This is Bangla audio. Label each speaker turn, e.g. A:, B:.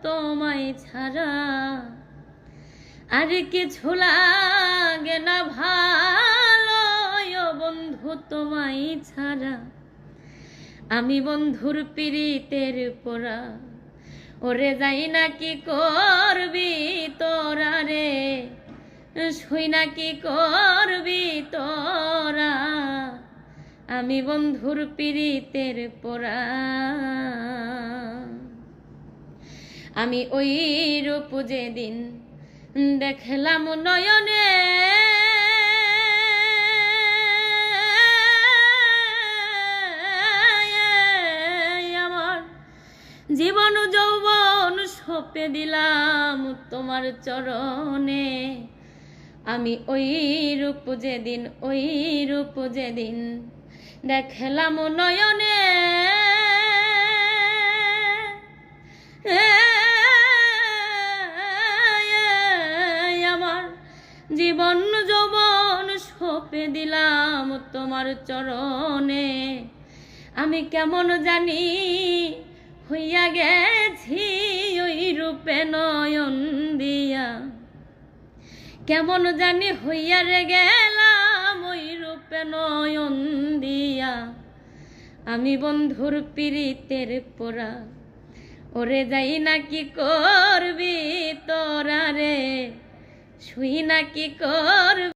A: তোমায় ছাড়া আর কিছু লাগে না ভালো ও বন্ধু তোমায় ছাড়া। আমি বন্ধুর পীড়িতের পোড়া, ওরে যাই না কি করবি তোরা রে, শুই না কি করবি তোরা। আমি বন্ধুর পীড়িতের পোড়া, আমি ওই রূপ যেদিন দেখলাম নয়নে, আমার জীবন যৌবন সঁপে দিলাম তোমার চরণে। আমি ওই রূপ যেদিন দেখলাম নয়নে, আমার জীবন যৌবন সঁপে দিলাম তোমার চরণে। আমি কেমন জানি হইয়া গেছি ওই রূপে নয়ন দিয়া, কেমন জানি হইয়া রে গেলাম ওই রূপে নয়ন দিয়া। আমি বন্ধুর পীড়িতের পোড়া, ওরে যাই না কি করবি তোরা রে, শুই না কি করবি।